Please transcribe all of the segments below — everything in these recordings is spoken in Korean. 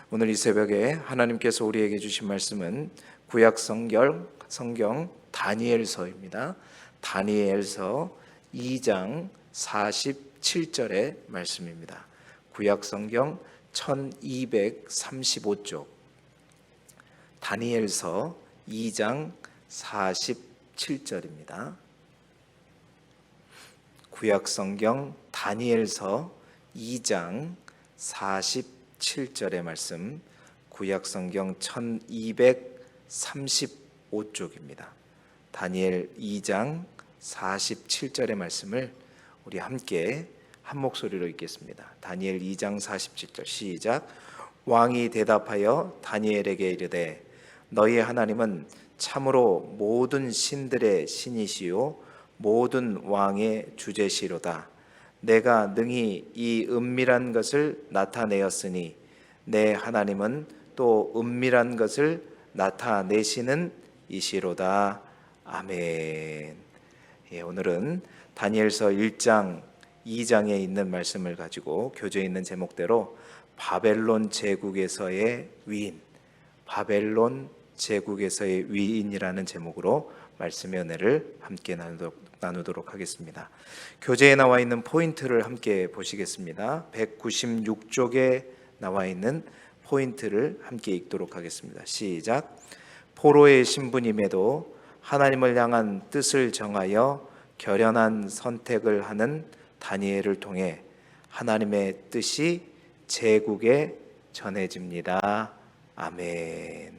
오늘 이 새벽에 하나님께서 우리에게 주신 말씀은 구약 성경 다니엘서입니다. 다니엘서 2장 47절의 말씀입니다. 구약 성경 1235쪽 다니엘서 2장 47절입니다. 구약 성경 다니엘서 2장 47절의 말씀, 구약 성경 1235쪽입니다. 다니엘 2장 47절의 말씀을 우리 함께 한 목소리로 읽겠습니다. 다니엘 2장 47절 시작. 왕이 대답하여 다니엘에게 이르되 너희 하나님은 참으로 모든 신들의 신이시요 모든 왕의 주제시로다. 내가 능히 이 은밀한 것을 나타내었으니 내 하나님은 또 은밀한 것을 나타내시는 이시로다. 아멘. 오늘은 다니엘서 1장 2장에 있는 말씀을 가지고 교재에 있는 제목대로 바벨론 제국에서의 위인, 바벨론 제국에서의 위인이라는 제목으로 말씀의 은혜를 함께 나누도록 하겠습니다. 교재에 나와 있는 포인트를 함께 보시겠습니다. 196쪽에 나와 있는 포인트를 함께 읽도록 하겠습니다. 시작. 포로의 신분임에도 하나님을 향한 뜻을 정하여 결연한 선택을 하는 다니엘을 통해 하나님의 뜻이 제국에 전해집니다. 아멘.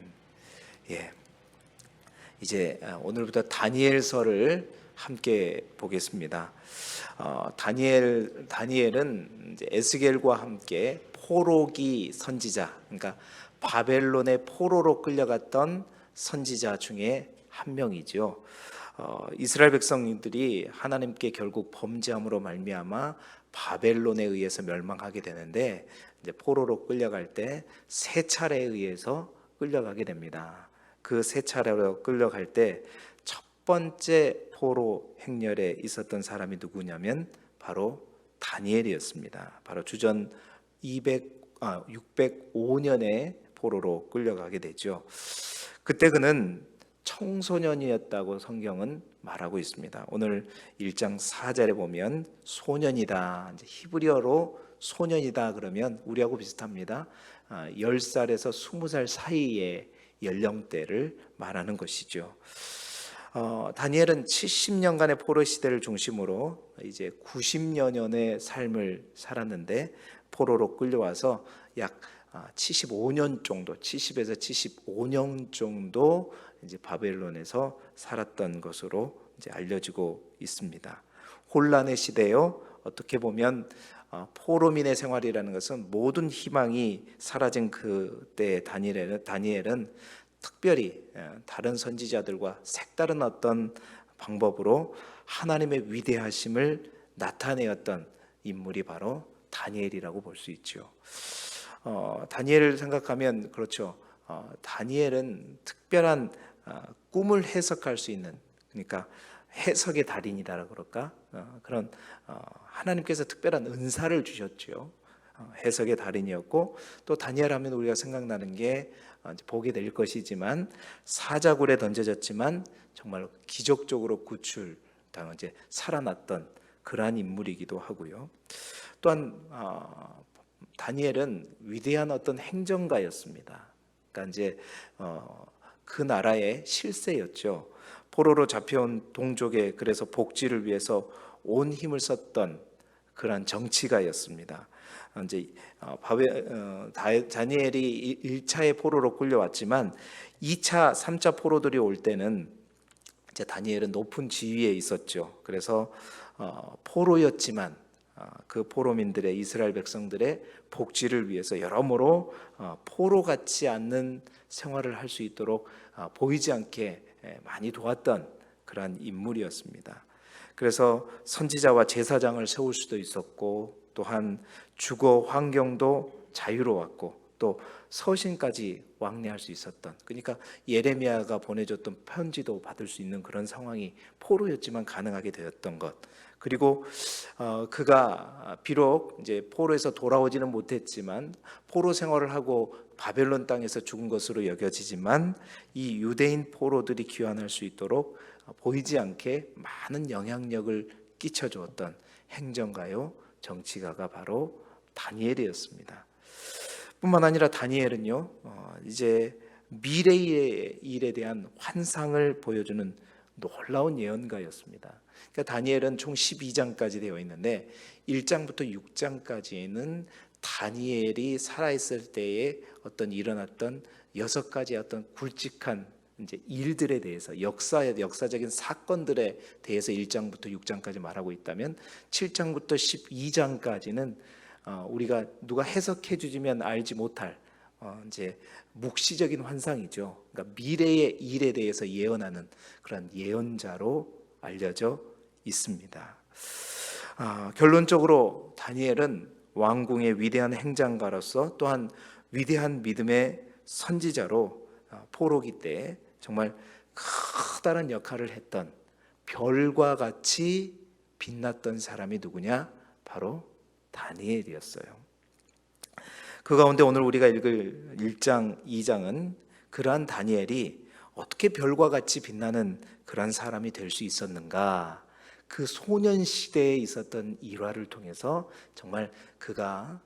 이제 오늘부터 다니엘서를 함께 보겠습니다. 다니엘은 이제 에스겔과 함께 포로기 선지자, 그러니까 바벨론의 포로로 끌려갔던 선지자 중에 한 명이죠. 이스라엘 백성들이 하나님께 결국 범죄함으로 말미암아 바벨론에 의해서 멸망하게 되는데, 이제 포로로 끌려갈 때 세 차례에 의해서 끌려가게 됩니다. 그 세 차례로 끌려갈 때 첫 번째 포로 행렬에 있었던 사람이 누구냐면 바로 다니엘이었습니다. 바로 주전 605년에 포로로 끌려가게 되죠. 그때 그는 청소년이었다고 성경은 말하고 있습니다. 오늘 1장 4절에 보면 소년이다, 이제 히브리어로 소년이다 그러면 우리하고 비슷합니다. 10살에서 20살 사이의 연령대를 말하는 것이죠. 다니엘은 70년간의 포로 시대를 중심으로 이제 90여 년의 삶을 살았는데, 포로로 끌려와서 약 75년 정도, 70에서 75년 정도 이제 바벨론에서 살았던 것으로 이제 알려지고 있습니다. 혼란의 시대요. 어떻게 보면 포로민의 생활이라는 것은 모든 희망이 사라진 그때 다니엘은 특별히 다른 선지자들과 색다른 어떤 방법으로 하나님의 위대하심을 나타내었던 인물이 바로 다니엘이라고 볼 수 있죠. 다니엘을 생각하면 그렇죠. 다니엘은 특별한 꿈을 해석할 수 있는, 그러니까 해석의 달인이다 그럴까? 그런 하나님께서 특별한 은사를 주셨죠. 해석의 달인이었고, 또 다니엘 하면 우리가 생각나는 게 보게 될 것이지만 사자굴에 던져졌지만 정말 기적적으로 구출당한 이제 살아났던 그러한 인물이기도 하고요. 또한 다니엘은 위대한 어떤 행정가였습니다. 그러니까 이제 그 나라의 실세였죠. 포로로 잡혀온 동족의 그래서 복지를 위해서 온 힘을 썼던 그러한 정치가였습니다. 이제 다니엘이 1차의 포로로 끌려왔지만 2차, 3차 포로들이 올 때는 이제 다니엘은 높은 지위에 있었죠. 그래서 포로였지만 그 포로민들의, 이스라엘 백성들의 복지를 위해서 여러모로 포로 같지 않는 생활을 할 수 있도록 보이지 않게 많이 도왔던 그러한 인물이었습니다. 그래서 선지자와 제사장을 세울 수도 있었고, 또한 주거 환경도 자유로웠고, 또 서신까지 왕래할 수 있었던, 그러니까 예레미야가 보내줬던 편지도 받을 수 있는 그런 상황이 포로였지만 가능하게 되었던 것. 그리고 그가 비록 이제 포로에서 돌아오지는 못했지만 포로 생활을 하고 바벨론 땅에서 죽은 것으로 여겨지지만 이 유대인 포로들이 귀환할 수 있도록 보이지 않게 많은 영향력을 끼쳐주었던 행정가요 정치가가 바로 다니엘이었습니다. 뿐만 아니라 다니엘은요 이제 미래의 일에 대한 환상을 보여주는 놀라운 예언가였습니다. 그러니까 다니엘은 총 12장까지 되어 있는데 1장부터 6장까지는 다니엘이 살아있을 때에 어떤 일어났던 6가지 어떤 굵직한 이제 일들에 대해서 역사적인 사건들에 대해서 1장부터 6장까지 말하고 있다면 7장부터 12장까지는 우리가 누가 해석해 주지면 알지 못할 이제 묵시적인 환상이죠. 그러니까 미래의 일에 대해서 예언하는 그런 예언자로 알려져 있습니다. 결론적으로 다니엘은 왕궁의 위대한 행장가로서 또한 위대한 믿음의 선지자로 포로기 때 정말 커다란 역할을 했던 별과 같이 빛났던 사람이 누구냐? 바로 다니엘이었어요. 그 가운데 오늘 우리가 읽을 1장, 2장은 그러한 다니엘이 어떻게 별과 같이 빛나는 그러한 사람이 될 수 있었는가? 그 소년 시대에 있었던 일화를 통해서 정말 그가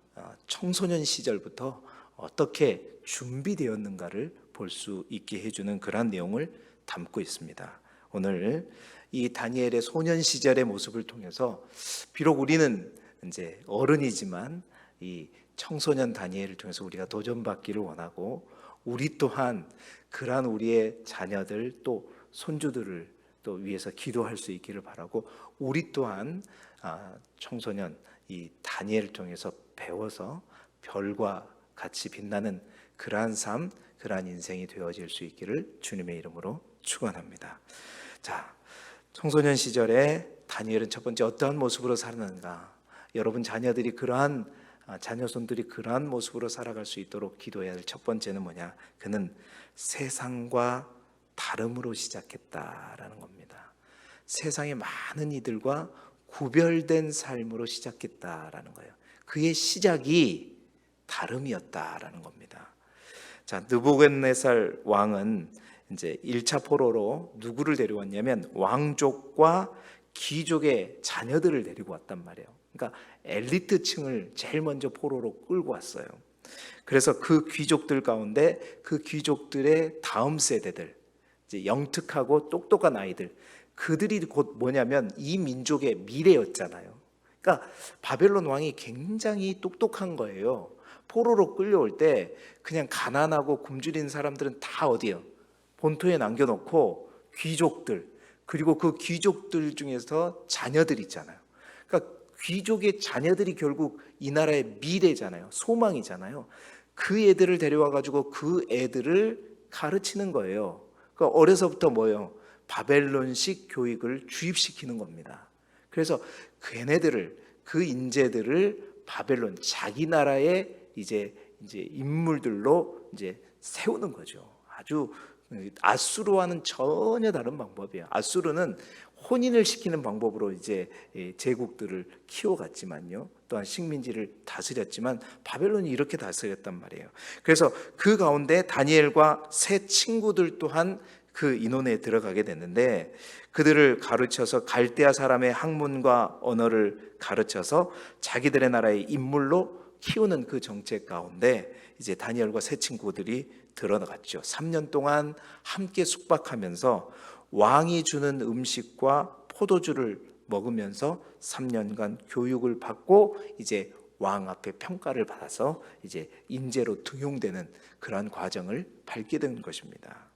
청소년 시절부터 어떻게 준비되었는가를 볼 수 있게 해주는 그러한 내용을 담고 있습니다. 오늘 이 다니엘의 소년 시절의 모습을 통해서 비록 우리는 이제 어른이지만 이 청소년 다니엘을 통해서 우리가 도전받기를 원하고 우리 또한 그러한 우리의 자녀들 또 손주들을 또 위해서 기도할 수 있기를 바라고 우리 또한 청소년 이 다니엘을 통해서 배워서 별과 같이 빛나는 그러한 삶, 그러한 인생이 되어질 수 있기를 주님의 이름으로 축원합니다. 자, 청소년 시절에 다니엘은 첫 번째 어떠한 모습으로 살았는가? 여러분 자녀들이 그러한 자녀손들이 그러한 모습으로 살아갈 수 있도록 기도해야 할 첫 번째는 뭐냐? 그는 세상과 다름으로 시작했다라는 겁니다. 세상의 많은 이들과 구별된 삶으로 시작했다라는 거예요. 그의 시작이 다름이었다라는 겁니다. 자, 느부갓네살 왕은 이제 1차 포로로 누구를 데려왔냐면 왕족과 귀족의 자녀들을 데리고 왔단 말이에요. 그러니까 엘리트층을 제일 먼저 포로로 끌고 왔어요. 그래서 그 귀족들 가운데 그 귀족들의 다음 세대들, 이제 영특하고 똑똑한 아이들, 그들이 곧 뭐냐면 이 민족의 미래였잖아요. 그러니까 바벨론 왕이 굉장히 똑똑한 거예요. 포로로 끌려올 때 그냥 가난하고 굶주린 사람들은 다 어디요? 본토에 남겨놓고 귀족들, 그리고 그 귀족들 중에서 자녀들 있잖아요. 그러니까 귀족의 자녀들이 결국 이 나라의 미래잖아요. 소망이잖아요. 그 애들을 데려와 가지고 그 애들을 가르치는 거예요. 그러니까 어려서부터 뭐예요? 바벨론식 교육을 주입시키는 겁니다. 그래서 걔네들을 그 인재들을 바벨론 자기 나라의 이제 인물들로 이제 세우는 거죠. 아주 아수르와는 전혀 다른 방법이에요. 아수르는 혼인을 시키는 방법으로 이제 제국들을 키워갔지만요. 또한 식민지를 다스렸지만 바벨론이 이렇게 다스렸단 말이에요. 그래서 그 가운데 다니엘과 세 친구들 또한 그 인원에 들어가게 됐는데 그들을 가르쳐서 갈대아 사람의 학문과 언어를 가르쳐서 자기들의 나라의 인물로 키우는 그 정책 가운데 이제 다니엘과 세 친구들이 들어갔죠. 3년 동안 함께 숙박하면서 왕이 주는 음식과 포도주를 먹으면서 3년간 교육을 받고 이제 왕 앞에 평가를 받아서 이제 인재로 등용되는 그러한 과정을 밟게 된 것입니다.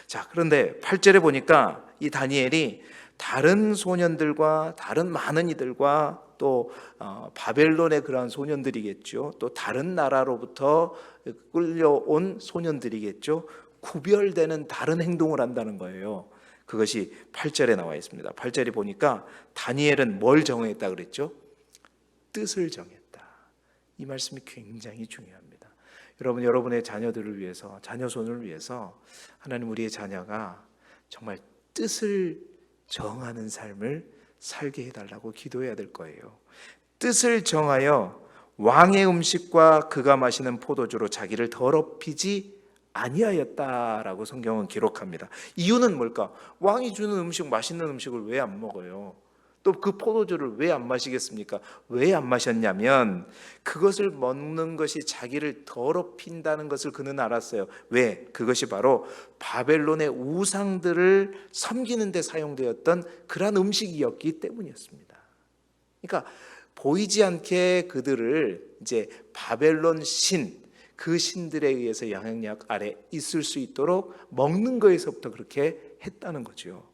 자, 그런데 8절에 보니까 이 다니엘이 다른 소년들과 다른 많은 이들과 또 바벨론의 그러한 소년들이겠죠. 또 다른 나라로부터 끌려온 소년들이겠죠. 구별되는 다른 행동을 한다는 거예요. 그것이 8절에 나와 있습니다. 8절에 보니까 다니엘은 뭘 정했다 그랬죠? 뜻을 정했다. 이 말씀이 굉장히 중요합니다. 여러분, 여러분의 자녀들을 위해서, 자녀손을 위해서 하나님 우리의 자녀가 정말 뜻을 정하는 삶을 살게 해달라고 기도해야 될 거예요. 뜻을 정하여 왕의 음식과 그가 마시는 포도주로 자기를 더럽히지 아니하였다라고 성경은 기록합니다. 이유는 뭘까? 왕이 주는 음식, 맛있는 음식을 왜 안 먹어요? 또 그 포도주를 왜 안 마시겠습니까? 왜 안 마셨냐면 그것을 먹는 것이 자기를 더럽힌다는 것을 그는 알았어요. 왜? 그것이 바로 바벨론의 우상들을 섬기는 데 사용되었던 그러한 음식이었기 때문이었습니다. 그러니까 보이지 않게 그들을 이제 바벨론 신, 그 신들에 의해서 영향력 아래 있을 수 있도록 먹는 거에서부터 그렇게 했다는 거죠.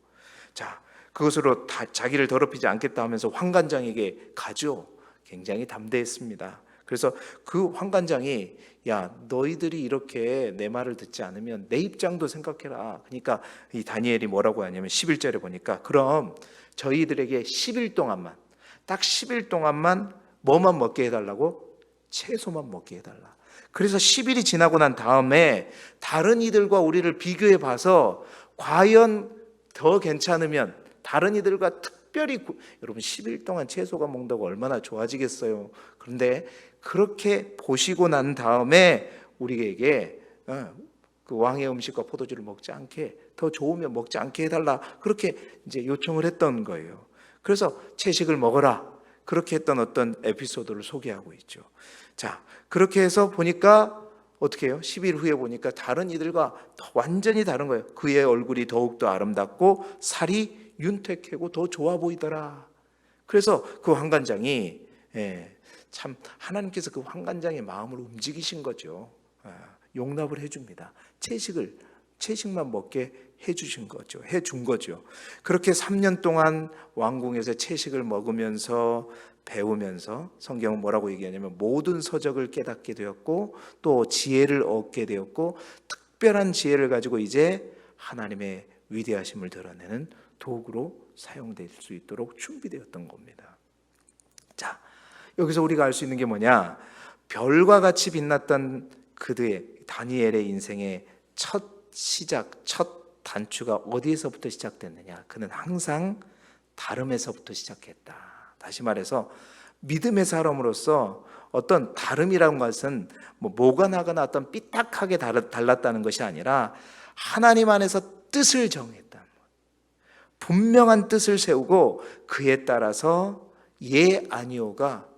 자, 그것으로 자기를 더럽히지 않겠다 하면서 황관장에게 가죠. 굉장히 담대했습니다. 그래서 그 황관장이 야, 너희들이 이렇게 내 말을 듣지 않으면 내 입장도 생각해라. 그러니까 이 다니엘이 뭐라고 하냐면 11절에 보니까 그럼 저희들에게 10일 동안만, 딱 10일 동안만 뭐만 먹게 해달라고? 채소만 먹게 해달라. 그래서 10일이 지나고 난 다음에 다른 이들과 우리를 비교해 봐서 과연 더 괜찮으면 다른 이들과 특별히 여러분 10일 동안 채소가 먹는다고 얼마나 좋아지겠어요. 그런데 그렇게 보시고 난 다음에 우리에게 그 왕의 음식과 포도주를 먹지 않게, 더 좋으면 먹지 않게 해달라, 그렇게 이제 요청을 했던 거예요. 그래서 채식을 먹어라, 그렇게 했던 어떤 에피소드를 소개하고 있죠. 자, 그렇게 해서 보니까 어떻게 해요? 10일 후에 보니까 다른 이들과 완전히 다른 거예요. 그의 얼굴이 더욱더 아름답고 살이 윤택하고 더 좋아 보이더라. 그래서 그 황관장이 참 하나님께서 그 황관장의 마음을 움직이신 거죠. 용납을 해줍니다. 채식만 먹게 해주신 거죠. 해준 거죠. 그렇게 3년 동안 왕궁에서 채식을 먹으면서 배우면서 성경은 뭐라고 얘기하냐면 모든 서적을 깨닫게 되었고 또 지혜를 얻게 되었고 특별한 지혜를 가지고 이제 하나님의 위대하심을 드러내는 도구로 사용될 수 있도록 준비되었던 겁니다. 자, 여기서 우리가 알 수 있는 게 뭐냐? 별과 같이 빛났던 그들의 다니엘의 인생의 첫 시작, 첫 단추가 어디에서부터 시작됐느냐? 그는 항상 다름에서부터 시작했다. 다시 말해서 믿음의 사람으로서 어떤 다름이라는 것은 뭐가 나거나 어떤 삐딱하게 달랐다는 것이 아니라 하나님 안에서 뜻을 정했다. 분명한 뜻을 세우고 그에 따라서 예 아니오가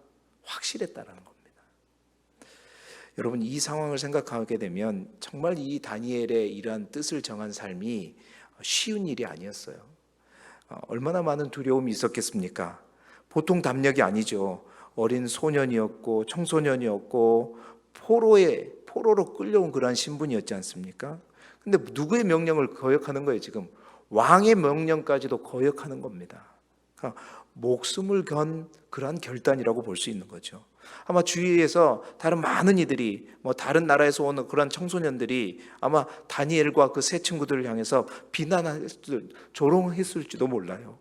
확실했다는 겁니다. 여러분, 이 상황을 생각하게 되면 정말 이 다니엘의 이러한 뜻을 정한 삶이 쉬운 일이 아니었어요. 얼마나 많은 두려움이 있었겠습니까? 보통 담력이 아니죠. 어린 소년이었고 청소년이었고 포로로 끌려온 그러한 신분이었지 않습니까? 근데 누구의 명령을 거역하는 거예요? 지금 왕의 명령까지도 거역하는 겁니다. 그러니까 목숨을 건 그러한 결단이라고 볼 수 있는 거죠. 아마 주위에서 다른 많은 이들이 다른 나라에서 오는 그런 청소년들이 아마 다니엘과 그 세 친구들을 향해서 비난했을, 조롱했을지도 몰라요.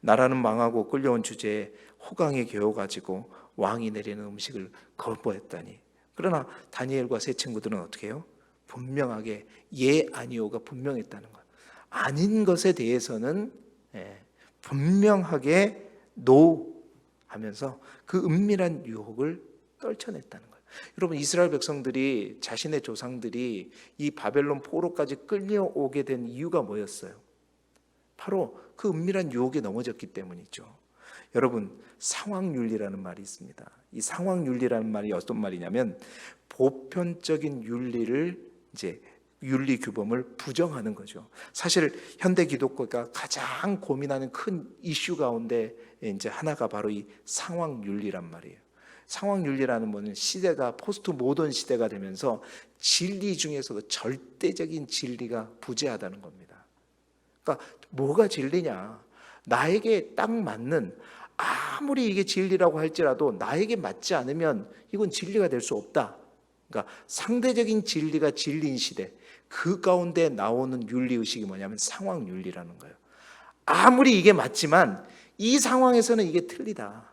나라는 망하고 끌려온 주제에 호강에 겨워가지고 왕이 내리는 음식을 거부했다니. 그러나 다니엘과 세 친구들은 어떻게 해요? 분명하게 예 아니오가 분명했다는 거예요. 아닌 것에 대해서는 분명하게 노 하면서 그 은밀한 유혹을 떨쳐냈다는 거예요. 여러분, 이스라엘 백성들이 자신의 조상들이 이 바벨론 포로까지 끌려오게 된 이유가 뭐였어요? 바로 그 은밀한 유혹에 넘어졌기 때문이죠. 여러분, 상황윤리라는 말이 있습니다. 이 상황윤리라는 말이 어떤 말이냐면 보편적인 윤리를 이제 윤리 규범을 부정하는 거죠. 사실 현대 기독교가 가장 고민하는 큰 이슈 가운데 이제 하나가 바로 이 상황윤리란 말이에요. 상황윤리라는 거는 시대가 포스트 모던 시대가 되면서 진리 중에서도 절대적인 진리가 부재하다는 겁니다. 그러니까 뭐가 진리냐? 나에게 딱 맞는, 아무리 이게 진리라고 할지라도 나에게 맞지 않으면 이건 진리가 될 수 없다. 그러니까 상대적인 진리가 진리인 시대, 그 가운데 나오는 윤리의식이 뭐냐면 상황윤리라는 거예요. 아무리 이게 맞지만 이 상황에서는 이게 틀리다.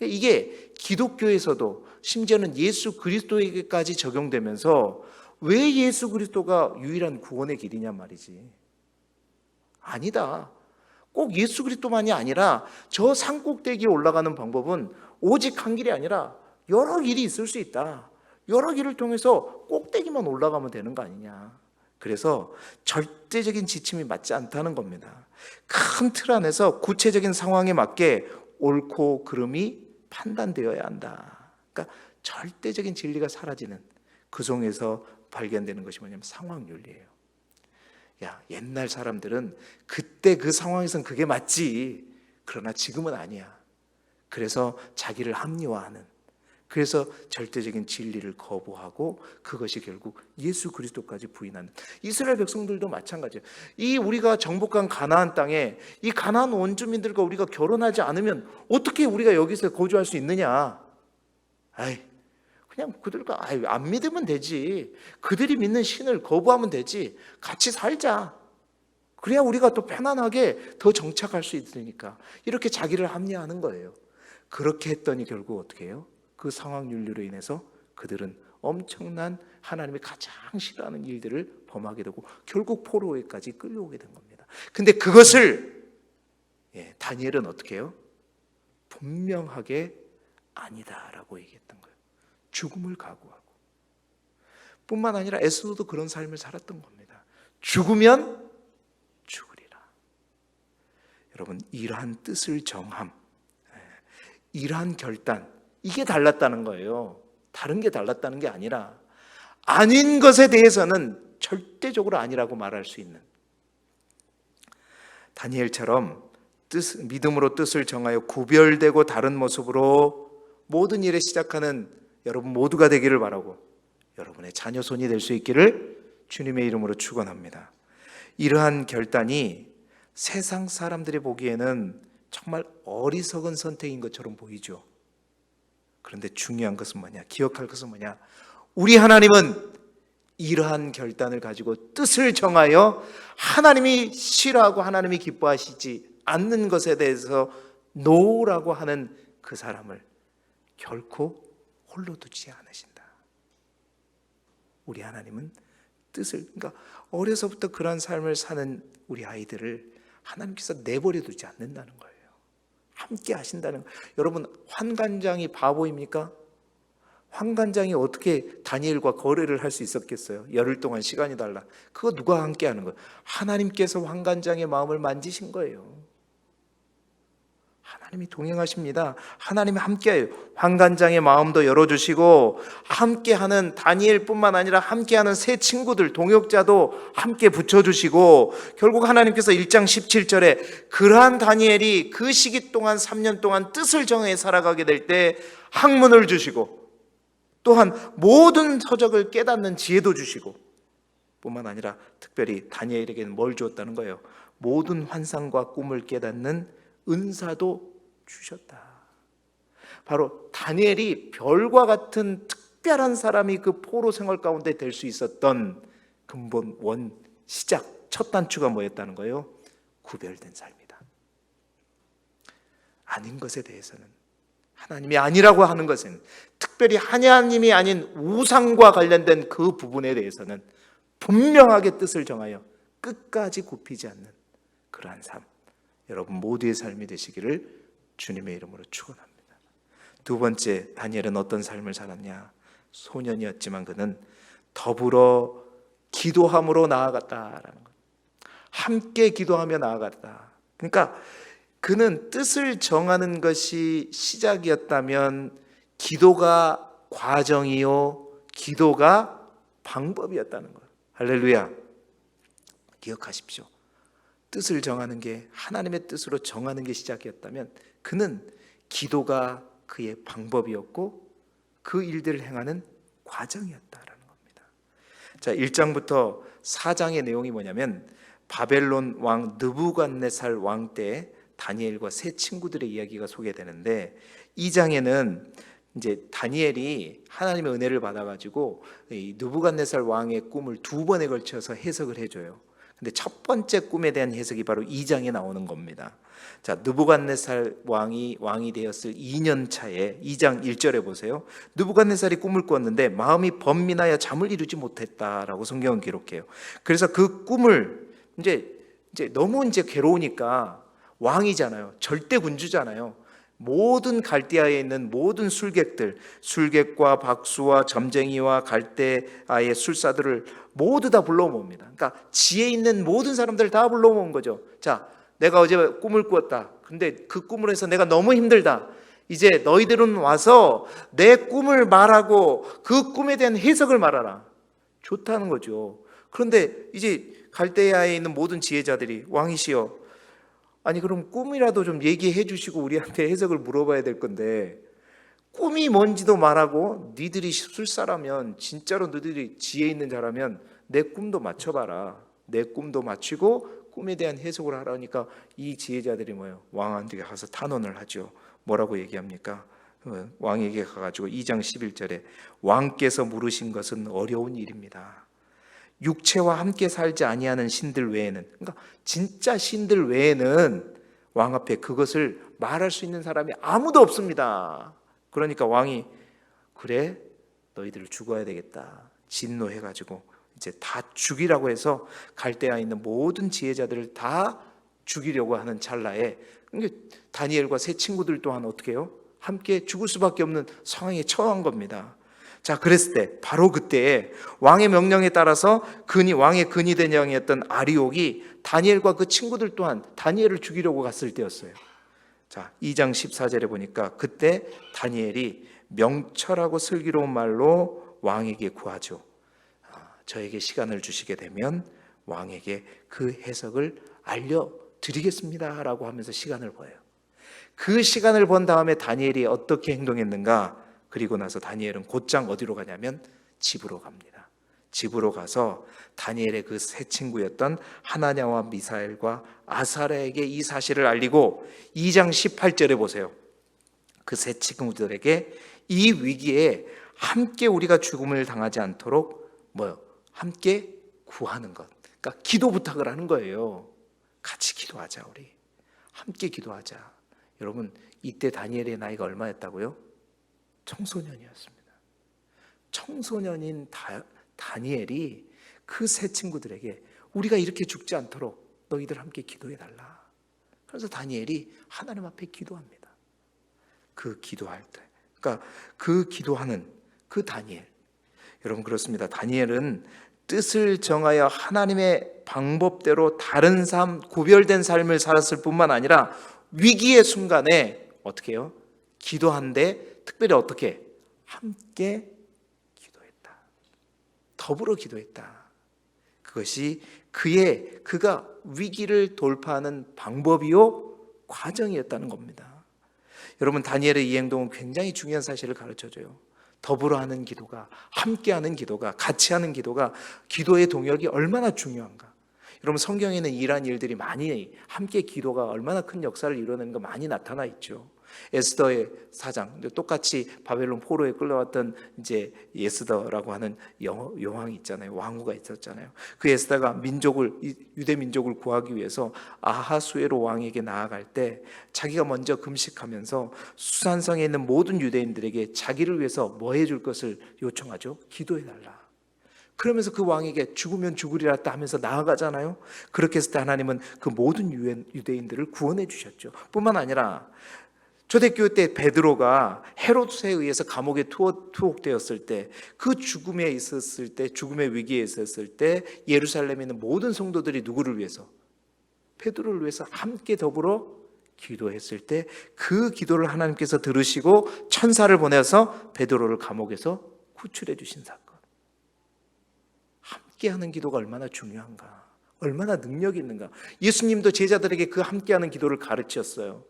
이게 기독교에서도 심지어는 예수 그리스도에게까지 적용되면서 왜 예수 그리스도가 유일한 구원의 길이냐 말이지. 아니다. 꼭 예수 그리스도만이 아니라 저 산꼭대기에 올라가는 방법은 오직 한 길이 아니라 여러 길이 있을 수 있다. 여러 길을 통해서 꼭대기만 올라가면 되는 거 아니냐. 그래서 절대적인 지침이 맞지 않다는 겁니다. 큰 틀 안에서 구체적인 상황에 맞게 옳고 그름이 판단되어야 한다. 그러니까 절대적인 진리가 사라지는 그 속에서 발견되는 것이 뭐냐면 상황윤리예요. 야, 옛날 사람들은 그때 그 상황에선 그게 맞지. 그러나 지금은 아니야. 그래서 자기를 합리화하는, 그래서 절대적인 진리를 거부하고 그것이 결국 예수 그리스도까지 부인하는, 이스라엘 백성들도 마찬가지예요. 이 우리가 정복한 가나안 땅에 이 가나안 원주민들과 우리가 결혼하지 않으면 어떻게 우리가 여기서 거주할 수 있느냐. 아이, 그냥 그들과 안 믿으면 되지. 그들이 믿는 신을 거부하면 되지. 같이 살자. 그래야 우리가 또 편안하게 더 정착할 수 있으니까. 이렇게 자기를 합리화하는 거예요. 그렇게 했더니 결국 어떻게 해요? 그 상황윤리로 인해서 그들은 엄청난 하나님이 가장 싫어하는 일들을 범하게 되고 결국 포로에까지 끌려오게 된 겁니다. 근데 그것을 다니엘은 어떻게 해요? 분명하게 아니다라고 얘기했던 거예요. 죽음을 각오하고. 뿐만 아니라 에스더도 그런 삶을 살았던 겁니다. 죽으면 죽으리라. 여러분, 이러한 뜻을 정함, 이러한 결단, 이게 달랐다는 거예요. 다른 게 달랐다는 게 아니라 아닌 것에 대해서는 절대적으로 아니라고 말할 수 있는, 다니엘처럼 믿음으로 뜻을 정하여 구별되고 다른 모습으로 모든 일에 시작하는 여러분 모두가 되기를 바라고 여러분의 자녀 손이 될 수 있기를 주님의 이름으로 축원합니다. 이러한 결단이 세상 사람들이 보기에는 정말 어리석은 선택인 것처럼 보이죠. 그런데 중요한 것은 뭐냐? 기억할 것은 뭐냐? 우리 하나님은 이러한 결단을 가지고 뜻을 정하여 하나님이 싫어하고 하나님이 기뻐하시지 않는 것에 대해서 노라고 하는 그 사람을 결코 홀로 두지 않으신다. 우리 하나님은 뜻을, 그러니까 어려서부터 그런 삶을 사는 우리 아이들을 하나님께서 내버려 두지 않는다는 거예요. 함께 하신다는 거예요. 여러분, 환관장이 바보입니까? 환관장이 어떻게 다니엘과 거래를 할 수 있었겠어요? 열흘 동안 시간이 달라. 그거 누가 함께 하는 거예요? 하나님께서 환관장의 마음을 만지신 거예요. 하나님이 동행하십니다. 하나님이 함께해요. 환관장의 마음도 열어주시고 함께하는 다니엘뿐만 아니라 함께하는 세 친구들, 동역자도 함께 붙여주시고 결국 하나님께서 1장 17절에 그러한 다니엘이 그 시기 동안 3년 동안 뜻을 정해 살아가게 될 때 학문을 주시고 또한 모든 서적을 깨닫는 지혜도 주시고 뿐만 아니라 특별히 다니엘에게는 뭘 주었다는 거예요? 모든 환상과 꿈을 깨닫는 은사도 주셨다. 바로 다니엘이 별과 같은 특별한 사람이 그 포로 생활 가운데 될 수 있었던 근본 원 시작 첫 단추가 뭐였다는 거예요? 구별된 삶이다. 아닌 것에 대해서는, 하나님이 아니라고 하는 것은, 특별히 하나님이 아닌 우상과 관련된 그 부분에 대해서는 분명하게 뜻을 정하여 끝까지 굽히지 않는 그러한 삶, 여러분 모두의 삶이 되시기를 주님의 이름으로 축원합니다. 두 번째, 다니엘은 어떤 삶을 살았냐? 소년이었지만 그는 더불어 기도함으로 나아갔다라는 것. 함께 기도하며 나아갔다. 그러니까 그는 뜻을 정하는 것이 시작이었다면 기도가 과정이요, 기도가 방법이었다는 거예요. 할렐루야. 기억하십시오. 뜻을 정하는 게, 하나님의 뜻으로 정하는 게 시작이었다면 그는 기도가 그의 방법이었고 그 일들을 행하는 과정이었다라는 겁니다. 자, 1장부터 4장의 내용이 뭐냐면 바벨론 왕 느부갓네살 왕 때 다니엘과 세 친구들의 이야기가 소개되는데, 2장에는 이제 다니엘이 하나님의 은혜를 받아가지고 이 느부갓네살 왕의 꿈을 두 번에 걸쳐서 해석을 해줘요. 근데 첫 번째 꿈에 대한 해석이 바로 2장에 나오는 겁니다. 자, 느부갓네살 왕이 되었을 2년 차에 2장 1절에 보세요. 느부갓네살이 꿈을 꿨는데 마음이 번민하여 잠을 이루지 못했다라고 성경은 기록해요. 그래서 그 꿈을 이제 너무 괴로우니까, 왕이잖아요. 절대 군주잖아요. 모든 갈대아에 있는 모든 술객들, 술객과 박수와 점쟁이와 갈대아의 술사들을 모두 다 불러 모읍니다. 그러니까 지혜 있는 모든 사람들 다 불러 모은 거죠. 자, 내가 어제 꿈을 꾸었다. 근데 그 꿈을 해서 내가 너무 힘들다. 이제 너희들은 와서 내 꿈을 말하고 그 꿈에 대한 해석을 말하라. 좋다는 거죠. 그런데 이제 갈대아에 있는 모든 지혜자들이 왕이시여, 아니 그럼 꿈이라도 좀 얘기해 주시고 우리한테 해석을 물어봐야 될 건데 꿈이 뭔지도 말하고, 니들이 술사라면, 진짜로 너희들이 지혜 있는 자라면 내 꿈도 맞춰봐라. 내 꿈도 맞추고 꿈에 대한 해석을 하라니까 이 지혜자들이 뭐예요? 왕한테 가서 탄원을 하죠. 뭐라고 얘기합니까? 왕에게 가가지고 2장 11절에 왕께서 물으신 것은 어려운 일입니다. 육체와 함께 살지 아니하는 신들 외에는, 그러니까 진짜 신들 외에는 왕 앞에 그것을 말할 수 있는 사람이 아무도 없습니다. 그러니까 왕이 그래 너희들 죽어야 되겠다 진노해가지고 이제 다 죽이라고 해서 갈대아에 있는 모든 지혜자들을 다 죽이려고 하는 찰나에 다니엘과 세 친구들 또한 어떻게 해요? 함께 죽을 수밖에 없는 상황에 처한 겁니다. 자, 그랬을 때 바로 그때 왕의 명령에 따라서 왕의 근위 대장이었던 아리옥이 다니엘과 그 친구들 또한 다니엘을 죽이려고 갔을 때였어요. 자, 2장 14절에 보니까 그때 다니엘이 명철하고 슬기로운 말로 왕에게 구하죠. 저에게 시간을 주시게 되면 왕에게 그 해석을 알려드리겠습니다 라고 하면서 시간을 버요. 그 시간을 번 다음에 다니엘이 어떻게 행동했는가? 그리고 나서 다니엘은 곧장 어디로 가냐면 집으로 갑니다. 집으로 가서 다니엘의 그 세 친구였던 하나냐와 미사엘과 아사랴에게 이 사실을 알리고 2장 18절에 보세요. 그 세 친구들에게 이 위기에 함께 우리가 죽음을 당하지 않도록 함께 구하는 것. 그러니까 기도 부탁을 하는 거예요. 같이 기도하자 우리. 함께 기도하자. 여러분 이때 다니엘의 나이가 얼마였다고요? 청소년이었습니다. 청소년인 다니엘이 그 세 친구들에게 우리가 이렇게 죽지 않도록 너희들 함께 기도해달라. 그래서 다니엘이 하나님 앞에 기도합니다. 그 기도할 때, 그러니까 그 기도하는 그 다니엘. 여러분 그렇습니다. 다니엘은 뜻을 정하여 하나님의 방법대로 다른 삶, 구별된 삶을 살았을 뿐만 아니라 위기의 순간에 어떻게 해요? 기도한데 특별히 어떻게? 함께 기도했다. 더불어 기도했다. 그것이 그가 위기를 돌파하는 방법이요 과정이었다는 겁니다. 여러분 다니엘의 이 행동은 굉장히 중요한 사실을 가르쳐줘요. 더불어 하는 기도가, 함께 하는 기도가, 같이 하는 기도가, 기도의 동역이 얼마나 중요한가. 여러분 성경에는 이러한 일들이 많이, 함께 기도가 얼마나 큰 역사를 이루는 거 많이 나타나 있죠. 에스더의 사장, 똑같이 바벨론 포로에 끌려왔던 이제 에스더라고 하는 여왕이 있잖아요. 왕후가 있었잖아요. 그 에스더가 유대 민족을 구하기 위해서 아하수에로 왕에게 나아갈 때 자기가 먼저 금식하면서 수산성에 있는 모든 유대인들에게 자기를 위해서 뭐 해줄 것을 요청하죠? 기도해달라. 그러면서 그 왕에게 죽으면 죽으리라 하면서 나아가잖아요. 그렇게 했을 때 하나님은 그 모든 유대인들을 구원해 주셨죠. 뿐만 아니라 초대교회 때 베드로가 헤롯에 의해서 감옥에 투옥되었을 때, 그 죽음에 있었을 때, 죽음의 위기에 있었을 때 예루살렘에 있는 모든 성도들이 누구를 위해서? 베드로를 위해서 함께 더불어 기도했을 때 그 기도를 하나님께서 들으시고 천사를 보내서 베드로를 감옥에서 구출해 주신 사건. 함께하는 기도가 얼마나 중요한가, 얼마나 능력이 있는가. 예수님도 제자들에게 그 함께하는 기도를 가르쳤어요.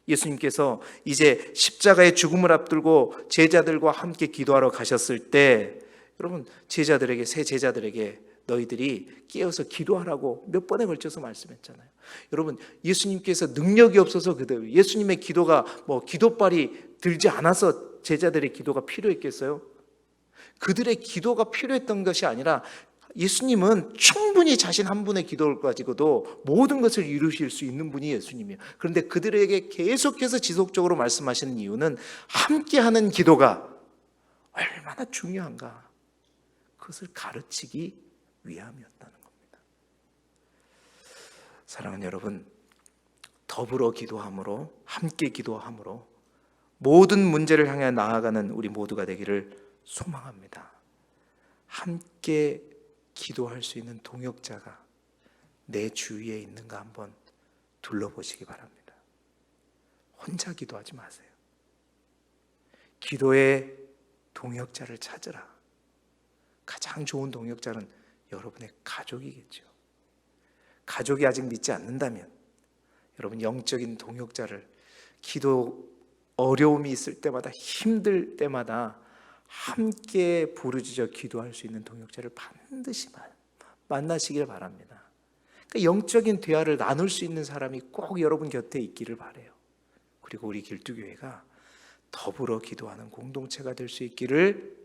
예수님께서 이제 십자가의 죽음을 앞두고 제자들과 함께 기도하러 가셨을 때 여러분 새 제자들에게 너희들이 깨어서 기도하라고 몇 번에 걸쳐서 말씀했잖아요. 여러분 예수님께서 능력이 없어서 그대로 예수님의 기도가 기도빨이 들지 않아서 제자들의 기도가 필요했겠어요? 그들의 기도가 필요했던 것이 아니라 예수님은 충분히 자신 한 분의 기도를 가지고도 모든 것을 이루실 수 있는 분이 예수님이에요. 그런데 그들에게 계속해서 지속적으로 말씀하시는 이유는 함께하는 기도가 얼마나 중요한가, 그것을 가르치기 위함이었다는 겁니다. 사랑하는 여러분, 더불어 기도함으로, 함께 기도함으로 모든 문제를 향해 나아가는 우리 모두가 되기를 소망합니다. 함께 기도할 수 있는 동역자가 내 주위에 있는가 한번 둘러보시기 바랍니다. 혼자 기도하지 마세요. 기도의 동역자를 찾으라. 가장 좋은 동역자는 여러분의 가족이겠죠. 가족이 아직 믿지 않는다면 여러분 영적인 동역자를, 기도 어려움이 있을 때마다, 힘들 때마다 함께 부르짖어 기도할 수 있는 동역자를 반드시 만나시길 바랍니다. 그러니까 영적인 대화를 나눌 수 있는 사람이 꼭 여러분 곁에 있기를 바라요. 그리고 우리 길두교회가 더불어 기도하는 공동체가 될 수 있기를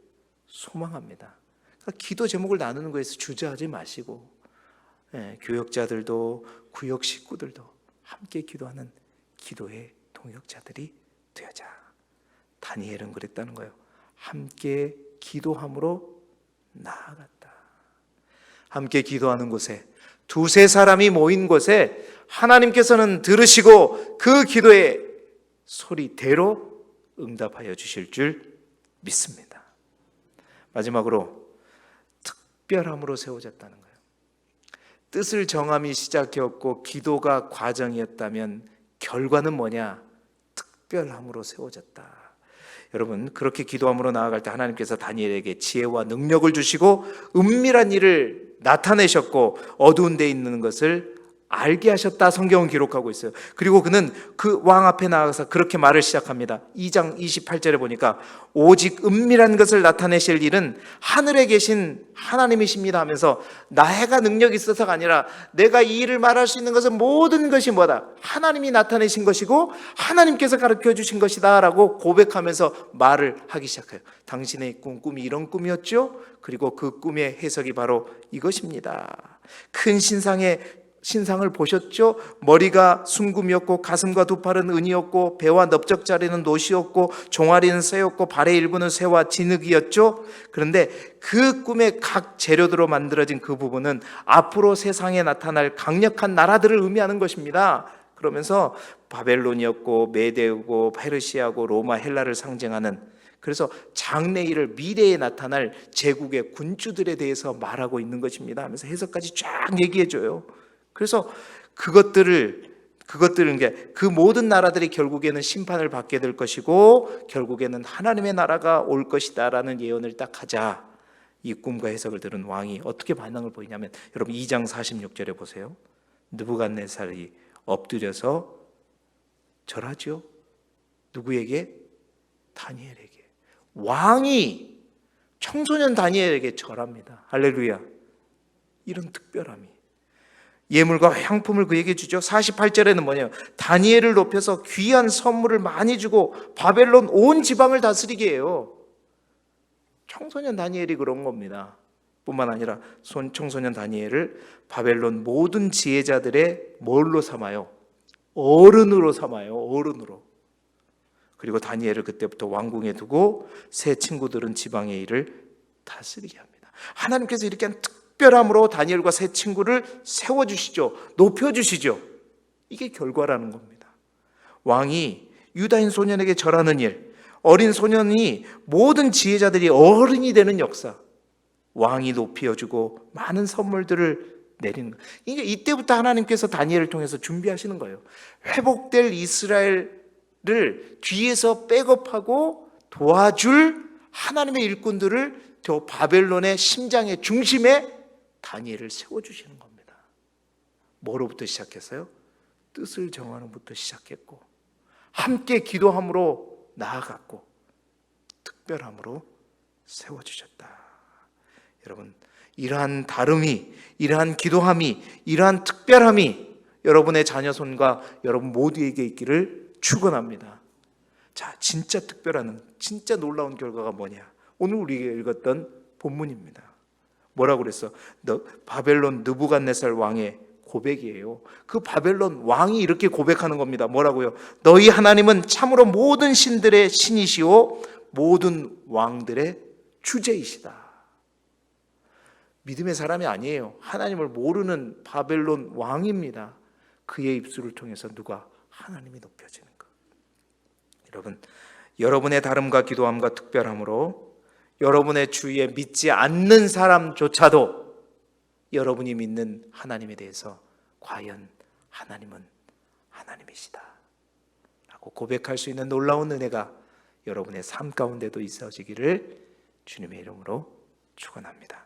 소망합니다. 그러니까 기도 제목을 나누는 것에서 주저하지 마시고, 교역자들도 구역 식구들도 함께 기도하는 기도의 동역자들이 되자. 다니엘은 그랬다는 거예요. 함께 기도함으로 나아갔다. 함께 기도하는 곳에, 두세 사람이 모인 곳에 하나님께서는 들으시고 그 기도의 소리대로 응답하여 주실 줄 믿습니다. 마지막으로 특별함으로 세워졌다는 거예요. 뜻을 정함이 시작이었고 기도가 과정이었다면 결과는 뭐냐? 특별함으로 세워졌다. 여러분, 그렇게 기도함으로 나아갈 때 하나님께서 다니엘에게 지혜와 능력을 주시고 은밀한 일을 나타내셨고 어두운 데 있는 것을 알게 하셨다, 성경은 기록하고 있어요. 그리고 그는 그 왕 앞에 나가서 그렇게 말을 시작합니다. 2장 28절에 보니까 오직 은밀한 것을 나타내실 일은 하늘에 계신 하나님이십니다 하면서 나해가 능력이 있어서가 아니라 내가 이 일을 말할 수 있는 것은 모든 것이 뭐다? 하나님이 나타내신 것이고 하나님께서 가르쳐 주신 것이다 라고 고백하면서 말을 하기 시작해요. 당신의 꿈이 이런 꿈이었죠? 그리고 그 꿈의 해석이 바로 이것입니다. 큰 신상을 보셨죠? 머리가 순금이었고 가슴과 두 팔은 은이었고 배와 넓적자리는 노시였고 종아리는 새였고 발의 일부는 새와 진흙이었죠. 그런데 그 꿈의 각 재료들로 만들어진 그 부분은 앞으로 세상에 나타날 강력한 나라들을 의미하는 것입니다. 그러면서 바벨론이었고 메데고 페르시아고 로마 헬라를 상징하는, 그래서 장래일을, 미래에 나타날 제국의 군주들에 대해서 말하고 있는 것입니다 하면서 해석까지 쫙 얘기해줘요. 그래서 그것들은 그 모든 나라들이 결국에는 심판을 받게 될 것이고 결국에는 하나님의 나라가 올 것이다라는 예언을 딱 하자 이 꿈과 해석을 들은 왕이 어떻게 반응을 보이냐면, 여러분 2장 46절에 보세요. 느부갓네살이 엎드려서 절하죠. 누구에게? 다니엘에게. 왕이 청소년 다니엘에게 절합니다. 할렐루야. 이런 특별함이, 예물과 향품을 그에게 주죠. 48절에는 뭐냐면 다니엘을 높여서 귀한 선물을 많이 주고 바벨론 온 지방을 다스리게 해요. 청소년 다니엘이 그런 겁니다. 뿐만 아니라 청소년 다니엘을 바벨론 모든 지혜자들의 뭘로 삼아요? 어른으로 삼아요. 어른으로. 그리고 다니엘을 그때부터 왕궁에 두고 세 친구들은 지방의 일을 다스리게 합니다. 하나님께서 이렇게 한 특별함으로 다니엘과 세 친구를 세워주시죠. 높여주시죠. 이게 결과라는 겁니다. 왕이 유다인 소년에게 절하는 일, 어린 소년이 모든 지혜자들이 어른이 되는 역사, 왕이 높여주고 많은 선물들을 내리는 거예요. 이때부터 하나님께서 다니엘을 통해서 준비하시는 거예요. 회복될 이스라엘을 뒤에서 백업하고 도와줄 하나님의 일꾼들을 저 바벨론의 심장의 중심에 다니엘을 세워주시는 겁니다. 뭐로부터 시작했어요? 뜻을 정하는 것부터 시작했고 함께 기도함으로 나아갔고 특별함으로 세워주셨다. 여러분, 이러한 다름이, 이러한 기도함이, 이러한 특별함이 여러분의 자녀 손과 여러분 모두에게 있기를 축원합니다. 자, 진짜 특별한, 진짜 놀라운 결과가 뭐냐? 오늘 우리가 읽었던 본문입니다. 뭐라고 그랬어? 바벨론 느부갓네살 왕의 고백이에요. 그 바벨론 왕이 이렇게 고백하는 겁니다. 뭐라고요? 너희 하나님은 참으로 모든 신들의 신이시오 모든 왕들의 주제이시다. 믿음의 사람이 아니에요. 하나님을 모르는 바벨론 왕입니다. 그의 입술을 통해서 누가? 하나님이 높여지는 것. 여러분, 여러분의 다름과 기도함과 특별함으로 여러분의 주위에 믿지 않는 사람조차도 여러분이 믿는 하나님에 대해서 과연 하나님은 하나님이시다 라고 고백할 수 있는 놀라운 은혜가 여러분의 삶 가운데도 있어지기를 주님의 이름으로 축원합니다.